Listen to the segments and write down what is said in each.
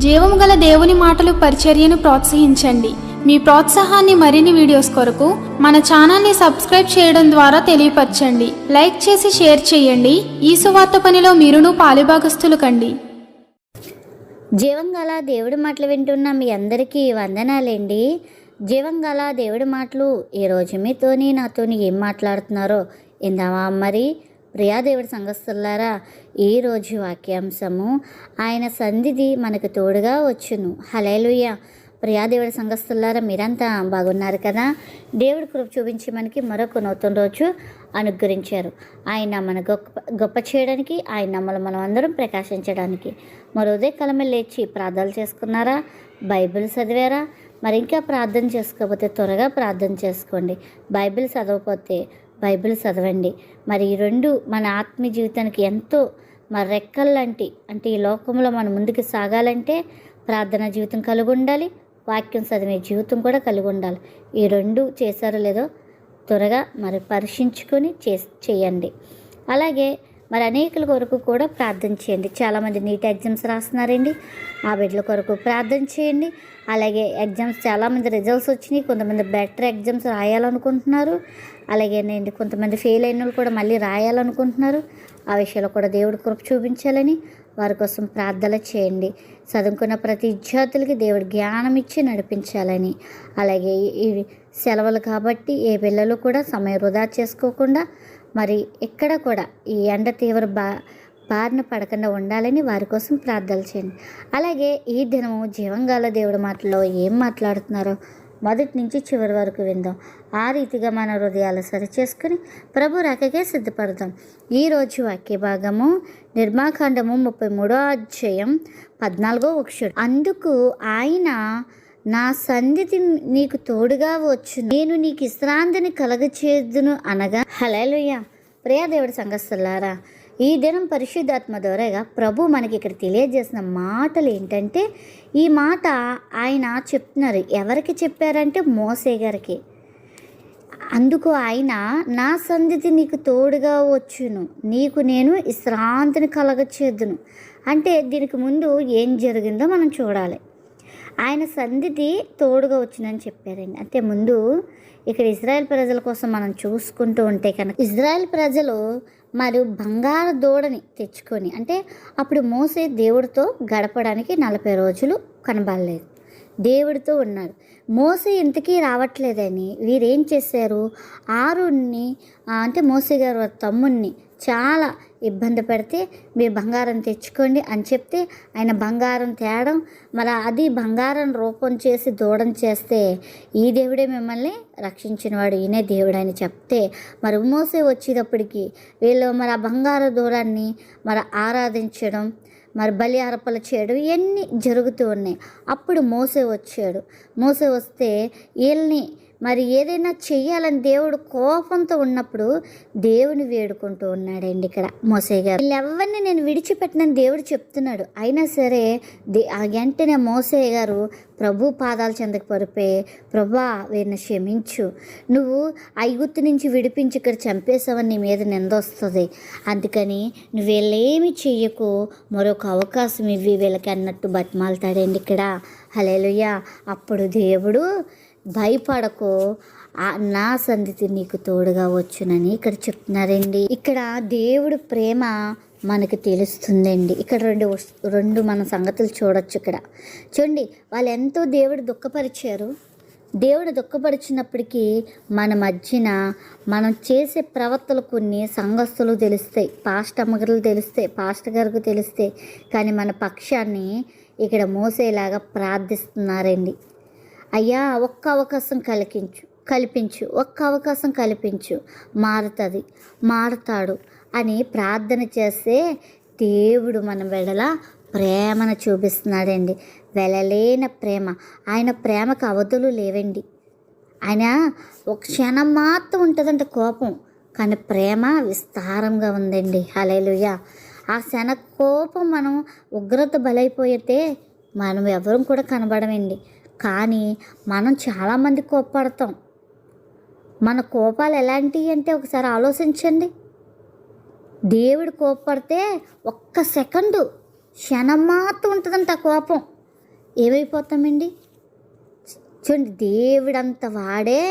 జీవము గల దేవుని మాటలు పరిచర్యను ప్రోత్సహించండి. మీ ప్రోత్సాహాన్ని మరిన్ని వీడియోస్ కొరకు మన ఛానల్ని సబ్స్క్రైబ్ చేయడం ద్వారా తెలియపరచండి. లైక్ చేసి షేర్ చేయండి. ఈ సువార్త పనిలో మీరును పాలుభాగస్తులు కండి. జీవంగల దేవుడి మాటలు వింటున్న మీ అందరికీ వందనాలండి. జీవంగల దేవుడి మాటలు ఈరోజు మీతోని నాతోని ఏం మాట్లాడుతున్నారో ఇందామా మరి. ప్రియా దేవుడి సంఘస్థులారా, ఈరోజు వాక్యాంశము ఆయన సన్నిధి మనకు తోడుగా వచ్చును. హల్లెలూయా. ప్రియా దేవుడి సంఘస్థులారా, మీరంతా బాగున్నారు కదా. దేవుడి కృప చూపించి మనకి మరొక నూతన రోజు అనుగ్రహించారు. ఆయన మన గొప్ప చేయడానికి, ఆయన నమ్మలు మనం అందరం ప్రకాశించడానికి. మరో ఉదయకాలమే లేచి ప్రార్థనలు చేసుకున్నారా? బైబిల్ చదివారా? మరి ఇంకా ప్రార్థన చేసుకోకపోతే త్వరగా ప్రార్థన చేసుకోండి. బైబిల్ చదవకపోతే బైబిల్ చదవండి. మరి ఈ రెండు మన ఆత్మీయ జీవితానికి ఎంతో మరి రెక్కల్లాంటి, అంటే ఈ లోకంలో మనం ముందుకు సాగాలంటే ప్రార్థన జీవితం కలిగి ఉండాలి, వాక్యం చదివే జీవితం కూడా కలిగి ఉండాలి. ఈ రెండు చేశారో లేదో త్వరగా మరి పరీక్షించుకొని చేయండి. అలాగే మరి అనేకుల కొరకు కూడా ప్రార్థన చేయండి. చాలామంది నీట్ ఎగ్జామ్స్ రాస్తున్నారండి, ఆ బిడ్డల కొరకు ప్రార్థన చేయండి. అలాగే ఎగ్జామ్స్ చాలామంది రిజల్ట్స్ వచ్చినాయి, కొంతమంది బెటర్ ఎగ్జామ్స్ రాయాలనుకుంటున్నారు. అలాగే కొంతమంది ఫెయిల్ అయిన వాళ్ళు కూడా మళ్ళీ రాయాలనుకుంటున్నారు. ఆ విషయంలో కూడా దేవుడి కృప చూపించాలని వారి కోసం ప్రార్థన చేయండి. చదువుకున్న ప్రతి విద్యార్థులకి దేవుడు జ్ఞానం ఇచ్చి నడిపించాలని. అలాగే ఈ సెలవులు కాబట్టి ఏ పిల్లలు కూడా సమయం వృధా చేసుకోకుండా మరి ఎక్కడ కూడా ఈ ఎండ తీవ్ర బారిన పడకుండా ఉండాలని వారి కోసం ప్రార్థనలు చేయండి. అలాగే ఈ దినము జీవంగాల దేవుడి మాటల్లో ఏం మాట్లాడుతున్నారో మొదటి నుంచి చివరి వరకు విందాం. ఆ రీతిగా మన హృదయాలు సరిచేసుకుని ప్రభు రాకకే సిద్ధపడదాం. ఈరోజు వాక్య భాగము నిర్మాకాండము 33వ అధ్యాయం 14వ వచనం. అందుకు ఆయన, నా సన్నిధి నీకు తోడుగా వచ్చు, నేను నీకు విశ్రాంతిని కలగచేదును అనగా. హల్లెలూయా. ప్రియా దేవుడి సంఘస్థులారా, ఈ దినం పరిశుద్ధాత్మ ద్వారాగా ప్రభు మనకి ఇక్కడ తెలియజేసిన మాటలు ఏంటంటే, ఈ మాట ఆయన చెప్తున్నారు. ఎవరికి చెప్పారంటే మోసే గారికి. అందుకు ఆయన, నా సన్నిధి నీకు తోడుగా వచ్చును, నీకు నేను విశ్రాంతిని కలగచేదును. అంటే దీనికి ముందు ఏం జరిగిందో మనం చూడాలి. ఆయన సన్నిధి తోడుగా వచ్చునని చెప్పారండి. అంటే ముందు ఇక్కడ ఇజ్రాయెల్ ప్రజల కోసం మనం చూసుకుంటూ ఉంటే కనుక, ఇజ్రాయెల్ ప్రజలు మరి బంగారు దూడని తెచ్చుకొని, అంటే అప్పుడు మోసే దేవుడితో గడపడానికి 40 రోజులు కనబడలేదు, దేవుడితో ఉన్నాడు. మోసే ఇంతకీ రావట్లేదని వీరేం చేశారు, ఆరుణ్ణి అంటే మోసే గారు తమ్ముణ్ణి చాలా ఇబ్బంది పెడితే, మీరు బంగారం తెచ్చుకోండి అని చెప్తే ఆయన బంగారం తేడం, మరి అది బంగారం రూపం చేసి దూడం చేస్తే, ఈ దేవుడే మిమ్మల్ని రక్షించినవాడు, ఈయనే దేవుడు అని చెప్తే, మరి మోసే వచ్చేటప్పటికి వీళ్ళు మరి ఆ బంగారు దూరాన్ని మరి ఆరాధించడం, మరి బలి అర్పణలు చేయడం ఇవన్నీ జరుగుతూ ఉన్నాయి. అప్పుడు మోసే వచ్చాడు. మోసే వస్తే వీళ్ళని మరి ఏదైనా చెయ్యాలని దేవుడు కోపంతో ఉన్నప్పుడు దేవుని వేడుకుంటూ ఉన్నాడండి ఇక్కడ మోసే గారు. వీళ్ళెవరిని నేను విడిచిపెట్టినని దేవుడు చెప్తున్నాడు. అయినా సరే వెంటనే మోసే గారు ప్రభు పాదాల చెందకు పడిపోయి, ప్రభా వీరిని క్షమించు, నువ్వు ఐగుప్తు నుంచి విడిపించి ఇక్కడ చంపేసావని నీ మీద నిందొస్తుంది, అందుకని నువ్వు వీళ్ళేమి చెయ్యకు, మరొక అవకాశం ఇవ్వి వీళ్ళకి అన్నట్టు బతిమాలతాడండి ఇక్కడ. హల్లెలూయా. అప్పుడు దేవుడు, భయపడకు, నా సన్నిధి నీకు తోడుగా వచ్చునని ఇక్కడ చెప్తున్నారండి. ఇక్కడ దేవుడు ప్రేమ మనకు తెలుస్తుందండి. ఇక్కడ రెండు మన సంగతులు చూడొచ్చు. ఇక్కడ చూడండి, వాళ్ళు ఎంతో దేవుడు దుఃఖపరిచారు. దేవుడు దుఃఖపరిచినప్పటికీ మన మధ్యన మనం చేసే ప్రవర్తనలు కొన్ని సంఘస్థులు తెలుస్తాయి, అమ్మగారులు తెలుస్తాయి, పాస్టర్ గారికి తెలుస్తాయి. కానీ మన పక్షాన్ని ఇక్కడ మోసేలాగా ప్రార్థిస్తున్నారండి. అయ్యా, ఒక్క అవకాశం కల్పించు, ఒక్క అవకాశం కల్పించు, మారుతాడు అని ప్రార్థన చేస్తే దేవుడు మన వెడల ప్రేమను చూపిస్తున్నాడండి. వెలలేని ప్రేమ. ఆయన ప్రేమకు అవధులు లేవండి. ఆయన ఒక క్షణం మాత్రం ఉంటుందంటే కోపం, కానీ ప్రేమ విస్తారంగా ఉందండి. హల్లెలూయా. ఆ క్షణ కోపం మనం ఉగ్రత బలైపోయితే మనం ఎవరం కూడా కనబడమండి. కానీ మనం చాలామంది కోప్పడతాం. మన కోపాలు ఎలాంటివి అంటే ఒకసారి ఆలోచించండి. దేవుడు కోప్పడితే ఒక్క సెకండు క్షణం మాత్రం ఉంటుందంట కోపం. ఏమైపోతామండి? చూడండి, దేవుడంత వాడే,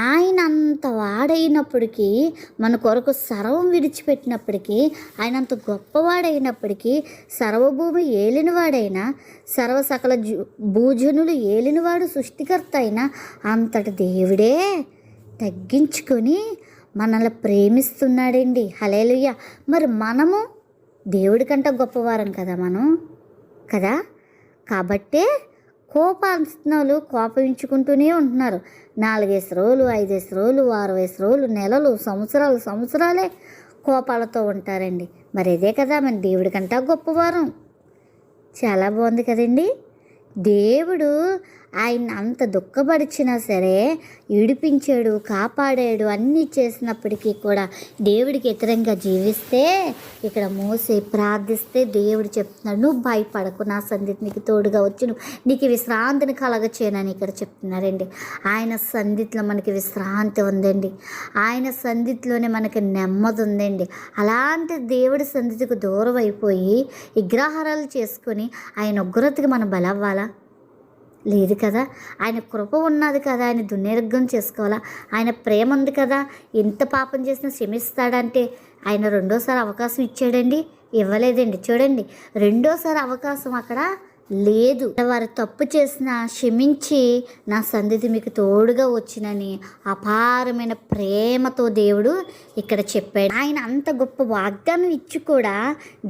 ఆయన అంత వాడైనప్పటికీ, మన కొరకు సర్వం విడిచిపెట్టినప్పటికీ, ఆయన అంత గొప్పవాడైనప్పటికీ, సర్వభూమి ఏలినవాడైన, సకల భూజనులు ఏలినవాడు, సృష్టికర్త అయిన అంతటి దేవుడే తగ్గించుకొని మనల్ని ప్రేమిస్తున్నాడండి. హల్లెలూయా. మరి మనము దేవుడి కంటే గొప్పవారం కదా మనం, కదా? కాబట్టే కోపాస్నాలు కోపించుకుంటూనే ఉంటున్నారు. 4 రోజులు, 5 రోజులు, 6 రోజులు, నెలలు, సంవత్సరాలే కోపాలతో ఉంటారండి. మరి ఇదే కదా మన దేవుడి కంటే గొప్పవారం. చాలా బాగుంది కదండి. దేవుడు ఆయన అంత దుఃఖపరిచినా సరే విడిపించాడు, కాపాడాడు, అన్నీ చేసినప్పటికీ కూడా దేవుడికి వ్యతిరేకంగా జీవిస్తే, ఇక్కడ మోసే ప్రార్థిస్తే దేవుడు చెప్తున్నాడు, నువ్వు భయపడకు, నా సన్నిధి నీకు తోడుగా వచ్చి నీకు విశ్రాంతిని కలగచేయనని ఇక్కడ చెప్తున్నారండి. ఆయన సన్నిధిలో మనకి విశ్రాంతి ఉందండి. ఆయన సన్నిధిలోనే మనకి నెమ్మది ఉందండి. అలాంటి దేవుడి సన్నిధికి దూరం అయిపోయి విగ్రహారాలు చేసుకొని ఆయన ఉగ్రతకి మనం బలవ్వాలా? లేదు కదా. ఆయన కృప ఉన్నది కదా, ఆయన దుర్నిర్గం చేసుకోవాలా? ఆయన ప్రేమ ఉంది కదా, ఎంత పాపం చేసినా క్షమిస్తాడంటే ఆయన రెండోసారి అవకాశం ఇచ్చాడండి? ఇవ్వలేదండి. చూడండి, రెండోసారి అవకాశం అక్కడ లేదు. వారు తప్పు చేసినా క్షమించి నా సన్నిధి మీకు తోడుగా వచ్చినని అపారమైన ప్రేమతో దేవుడు ఇక్కడ చెప్పాడు. ఆయన అంత గొప్ప వాగ్దానం ఇచ్చి కూడా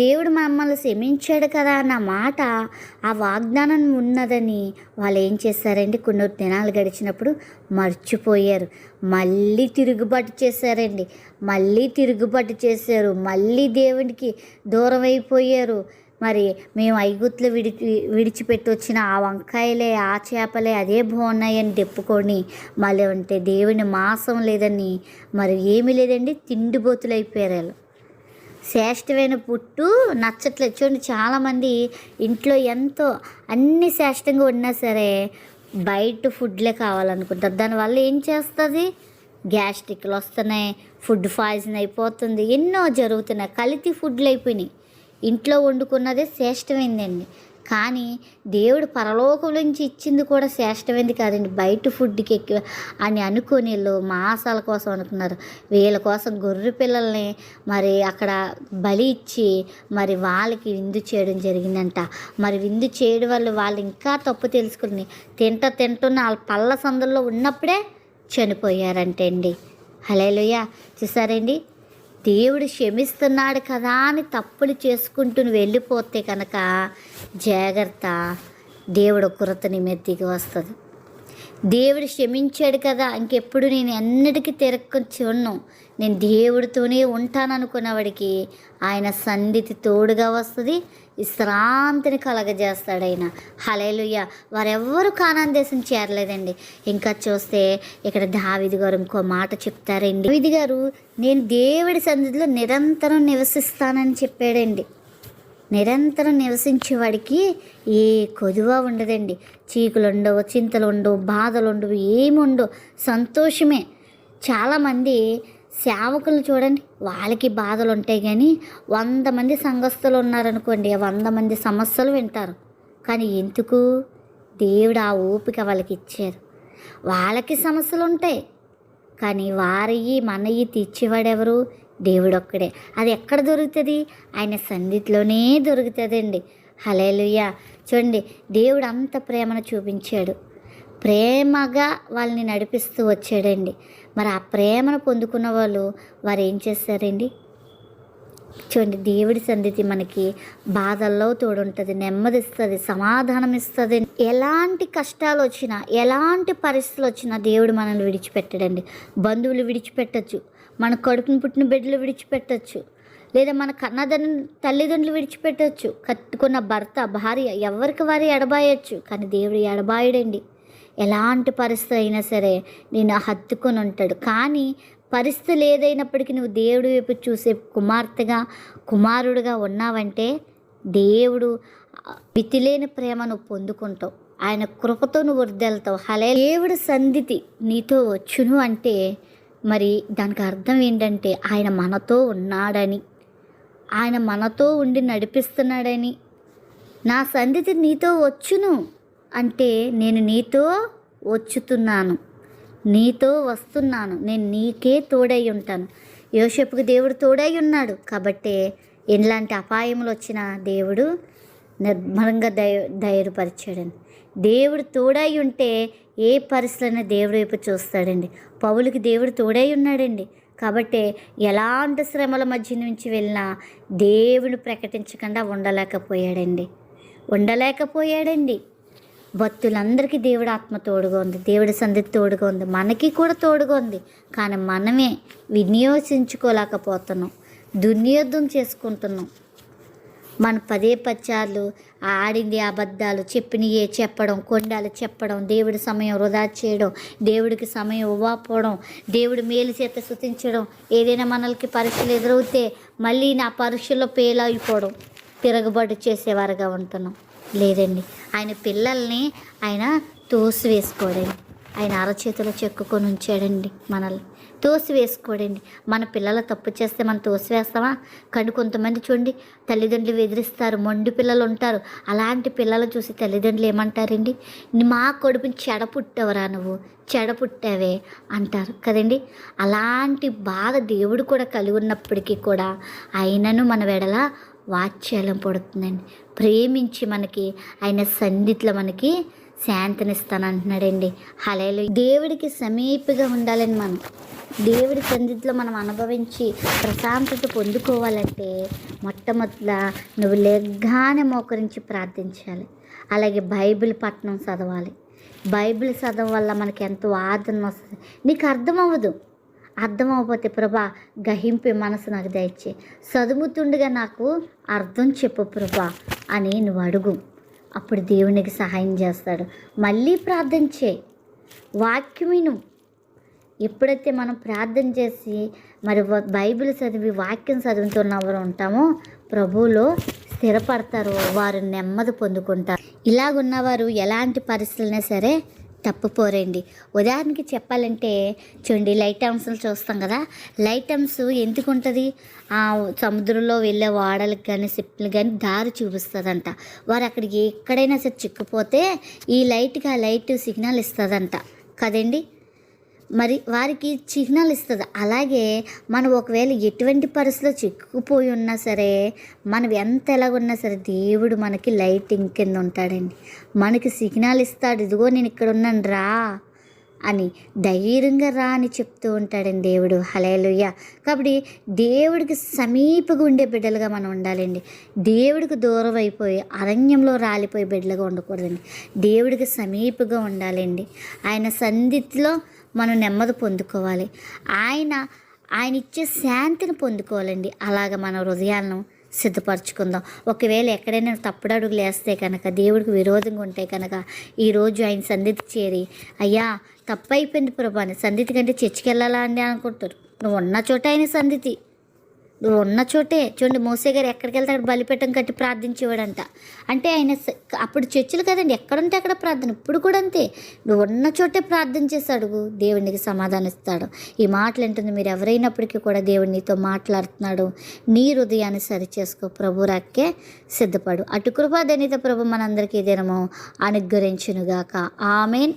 దేవుడు మమ్మల్ని క్షమించాడు కదా అన్న మాట, ఆ వాగ్దానం ఉన్నదని వాళ్ళు ఏం చేశారండి? కొన్ని దినాలు గడిచినప్పుడు మర్చిపోయారు. మళ్ళీ తిరుగుబాటు చేశారండి. మళ్ళీ దేవుడికి దూరం అయిపోయారు. మరి మేము ఐగుప్తులో విడిచిపెట్టి వచ్చిన ఆ వంకాయలే, ఆ చేపలే అదే బాగున్నాయని చెప్పుకొని మళ్ళీ ఉంటే దేవుని మాంసం లేదని, మరి ఏమీ లేదండి, తిండిబోతులు అయిపోయారు వాళ్ళు. శ్రేష్టమైన పుట్టు నచ్చట్లేదు. చూడండి, చాలామంది ఇంట్లో ఎంతో అన్ని శ్రేష్టంగా ఉన్నా సరే బయట ఫుడ్లే కావాలనుకుంటారు. దానివల్ల ఏం చేస్తుంది? గ్యాస్ట్రిక్లు వస్తున్నాయి, ఫుడ్ పాయిజన్ అయిపోతుంది, ఎన్నో జరుగుతున్నాయి, కల్తీ ఫుడ్లు అయిపోయినాయి. ఇంట్లో వండుకున్నదే శ్రేష్టమైందండి. కానీ దేవుడు పరలోకం నుంచి ఇచ్చింది కూడా శ్రేష్టమైంది కాదండి. బయట ఫుడ్కి ఎక్కువ అని అనుకుని వీళ్ళు మాసాల కోసం అనుకున్నారు. వీళ్ళ కోసం గొర్రె పిల్లల్ని మరి అక్కడ బలి ఇచ్చి మరి వాళ్ళకి విందు చేయడం జరిగిందంట. మరి విందు చేయడం వల్ల వాళ్ళు ఇంకా తప్పు తెలుసుకుని తింటున్న వాళ్ళ పళ్ళ సందుల్లో ఉన్నప్పుడే చనిపోయారంటే అండి. హల్లెలూయా. చూసారండి, దేవుడు క్షమిస్తున్నాడు కదా అని తప్పులు చేసుకుంటూ వెళ్ళిపోతే కనుక జాగ్రత్త, దేవుడు ఉగ్రత నీ మీద దిగి వస్తుంది. దేవుడు క్షమించాడు కదా, ఇంకెప్పుడు నేను ఎన్నటికీ తిరక్కొని చూడను, నేను దేవుడితోనే ఉంటాను అనుకున్నవాడికి ఆయన సన్నిధి తోడుగా వస్తుంది, విశ్రాంతిని కలగజేస్తాడు ఆయన. హల్లెలూయా. వారెవ్వరూ కానాను దేశం చేరలేదండి. ఇంకా చూస్తే ఇక్కడ దావీదు గారు ఇంకో మాట చెప్తారండి. దావీదు గారు, నేను దేవుడి సన్నిధిలో నిరంతరం నివసిస్తానని చెప్పాడండి. నిరంతరం నివసించేవాడికి ఏ కొదువ ఉండదండి. చీకులు ఉండవు, చింతలు ఉండవు, బాధలు ఉండవు, ఏముండవు, సంతోషమే. చాలామంది సేవకులు చూడండి, వాళ్ళకి బాధలు ఉంటాయి, కానీ 100 మంది సంఘస్థులు ఉన్నారనుకోండి, 100 మంది సమస్యలు వింటారు. కానీ ఎందుకు? దేవుడు ఆ ఓపిక వాళ్ళకి ఇచ్చారు. వాళ్ళకి సమస్యలు ఉంటాయి, కానీ వారివి మనవి తీర్చేవాడెవరు? దేవుడు ఒక్కడే. అది ఎక్కడ దొరుకుతుంది? ఆయన సన్నిధిలోనే దొరుకుతుందండి. హల్లెలూయా. చూడండి, దేవుడు అంత ప్రేమను చూపించాడు, ప్రేమగా వాళ్ళని నడిపిస్తూ వచ్చాడండి. మరి ఆ ప్రేమను పొందుకున్న వారు ఏం చేస్తారండి? చూడండి, దేవుడి సన్నిధి మనకి బాధల్లో తోడుంటుంది, నెమ్మదిస్తుంది, సమాధానం ఇస్తుంది. ఎలాంటి కష్టాలు వచ్చినా, ఎలాంటి పరిస్థితులు వచ్చినా దేవుడు మనల్ని విడిచిపెట్టడండి. బంధువులు విడిచిపెట్టచ్చు, మన కడుపును పుట్టిన బిడ్డలు విడిచిపెట్టచ్చు, లేదా మన తల్లిదండ్రులు విడిచిపెట్టచ్చు, కట్టుకున్న భర్త, భార్య, ఎవరికి వారి ఎడబాయచ్చు. కానీ దేవుడు ఎడబాయడండి. ఎలాంటి పరిస్థితి అయినా సరే నేను హత్తుకొని ఉంటాడు. కానీ పరిస్థితులు ఏదైనప్పటికీ నువ్వు దేవుడి వైపు చూసే కుమార్తెగా, కుమారుడుగా ఉన్నావంటే దేవుడు మితిలేని ప్రేమ నువ్వు పొందుకుంటావు. ఆయన కృపతో నువ్వు వృద్ధెళ్తావు. హల్లెలూయా. దేవుడి సన్నిధి నీతో వచ్చును అంటే మరి దానికి అర్థం ఏంటంటే ఆయన మనతో ఉన్నాడని, ఆయన మనతో ఉండి నడిపిస్తున్నాడని, నా సన్నిధి నీతో వచ్చును అంటే నేను నీతో వచ్చుతున్నాను, నీతో వస్తున్నాను, నేను నీకే తోడై ఉంటాను. యోసేపుకు దేవుడు తోడై ఉన్నాడు కాబట్టి ఎలాంటి అపాయములు వచ్చినా దేవుడు నిర్మలంగా ధైర్యపరిచాడండి. దేవుడు తోడై ఉంటే ఏ పరిస్థితులైనా దేవుడి వైపు చూస్తాడండి. పౌలుకి దేవుడు తోడై ఉన్నాడండి కాబట్టి ఎలాంటి శ్రమల మధ్య నుంచి వెళ్ళినా దేవుని ప్రకటించకుండా ఉండలేకపోయాడండి. భక్తులందరికీ దేవుడు ఆత్మ తోడుగా ఉంది, దేవుడి సన్నిధి తోడుగా ఉంది, మనకి కూడా తోడుగా ఉంది. కానీ మనమే వినియోగించుకోలేకపోతున్నాం, దుర్నియోగం చేసుకుంటున్నాం. మన పదే పచ్చార్లు ఆడింది అబద్ధాలు, చెప్పినయే చెప్పడం, కొండాలు చెప్పడం, దేవుడి సమయం వృధా చేయడం, దేవుడికి సమయం ఇవ్వకపోవడం, దేవుడి మేలు చేత స్తుతించడం. ఏదైనా మనకి పరీక్షలు ఎదురవుతే మళ్ళీ నా పరీక్షల్లో ఫెయిల్ అయిపోవడం, తిరగబడి చేసేవారుగా ఉంటున్నాం. లేదండి, ఆయన పిల్లల్ని ఆయన తోసివేసుకోడండి. ఆయన అరచేతిలో చెక్కుకొని ఉంచాడండి, మనల్ని తోసివేసుకోడండి. మన పిల్లలు తప్పు చేస్తే మనం తోసివేస్తామా? కానీ కొంతమంది చూడండి, తల్లిదండ్రులు ఎదిరిస్తారు, మొండి పిల్లలు ఉంటారు. అలాంటి పిల్లలు చూసి తల్లిదండ్రులు ఏమంటారండి? మా కొడుకుని చెడపుట్టావరా, నువ్వు చెడపుట్టావే అంటారు కదండి. అలాంటి బాధ దేవుడు కూడా కలిగి ఉన్నప్పటికీ కూడా ఆయనను మన వెడల వాత్సల్యం పడుతుందండి. ప్రేమించి మనకి ఆయన సన్నిధిలో మనకి శాంతినిస్తానంటున్నాడండి. హల్లెలూయా. దేవుడికి సమీపంగా ఉండాలని మనం దేవుడి సన్నిధిలో మనం అనుభవించి ప్రశాంతత పొందుకోవాలంటే మొట్టమొదట నువ్వు లెగ్గానే మోకరించి ప్రార్థించాలి. అలాగే బైబిల్ పఠనం చదవాలి. బైబిల్ చదవడం వల్ల మనకి ఎంతో ఆదరణ వస్తుంది. నీకు అర్థం అవ్వకపోతే ప్రభా గ్రహింపే మనసు నాకు దయచే, చదువుతుండగా నాకు అర్థం చెప్పు ప్రభా అని నువ్వు అడుగు. అప్పుడు దేవునికి సహాయం చేస్తాడు. మళ్ళీ ప్రార్థన చేయి, వాక్యం విను. ఎప్పుడైతే మనం ప్రార్థన చేసి మరి బైబిల్ చదివి వాక్యం చదువుతున్నవారు ఉంటామో ప్రభువులో స్థిరపడతారు, వారు నెమ్మది పొందుకుంటారు. ఇలాగున్నవారు ఎలాంటి పరిస్థితులైనా సరే తప్పిపోరండి. ఉదాహరణకి చెప్పాలంటే చూడండి, లైట్ హౌస్లు చూస్తాం కదా. లైట్ హౌస్ ఎందుకు ఉంటుంది? సముద్రంలో వెళ్ళే వాడలకు కానీ షిప్లు కానీ దారి చూపిస్తుందంట. వారు అక్కడికి ఎక్కడైనా సరే చిక్కుపోతే ఈ లైట్కి ఆ లైట్ సిగ్నల్ ఇస్తుందంట కదండి. మరి వారికి చిహ్నాలు ఇస్తుంది. అలాగే మనం ఒకవేళ ఎటువంటి పరిస్థితిలో చిక్కుపోయి ఉన్నా సరే, మనం ఎంత ఎలాగున్నా సరే దేవుడు మనకి లైటింగ్ కింద ఉంటాడండి. మనకి సిగ్నల్ ఇస్తాడు, ఇదిగో నేను ఇక్కడ ఉన్నాను రా అని, ధైర్యంగా రా అని చెప్తూ ఉంటాడండి దేవుడు. హల్లెలూయా. కాబట్టి దేవుడికి సమీపంగా ఉండే బిడ్డలుగా మనం ఉండాలండి. దేవుడికి దూరం అయిపోయి అరణ్యంలో రాలిపోయే బిడ్డలుగా ఉండకూడదండి. దేవుడికి సమీపంగా ఉండాలండి. ఆయన సన్నిధిలో మనం నెమ్మది పొందుకోవాలి. ఆయన ఇచ్చే శాంతిని పొందుకోవాలండి. అలాగ మన హృదయాలను సిద్ధపరచుకుందాం. ఒకవేళ ఎక్కడైనా తప్పుడు అడుగులు వేస్తే కనుక, దేవుడికి విరోధంగా ఉంటే కనుక, ఈరోజు ఆయన సన్నిధి చేరి అయ్యా తప్పు అయిపోయింది ప్రభా అని, సన్నిధి కంటే చర్చికి వెళ్ళాలా అని అనుకుంటారు. నువ్వు ఉన్న చోట ఆయన సన్నిధి, నువ్వు ఉన్న చోటే. చూడండి, మోసే గారు ఎక్కడికి వెళ్తే అక్కడ బలిపీఠం కట్టి ప్రార్థించేవాడంట. అంటే ఆయన అప్పుడు చర్చిలు కదండి, ఎక్కడుంటే అక్కడ ప్రార్థన. ఇప్పుడు కూడా అంతే, నువ్వు ఉన్న చోటే ప్రార్థన చేసి అడుగు, దేవునికి సమాధానం ఇస్తాడు. ఈ మాటలు ఏంటుంది, మీరు ఎవరైనప్పటికీ కూడా దేవుడు నీతో మాట్లాడుతున్నాడు. నీ హృదయాన్ని సరిచేసుకో, ప్రభు రాక్కే సిద్ధపడు. అటు కృపా ధన్యత ప్రభు మనందరికీ దినము అనుగ్రహించునుగాక. ఆమేన్.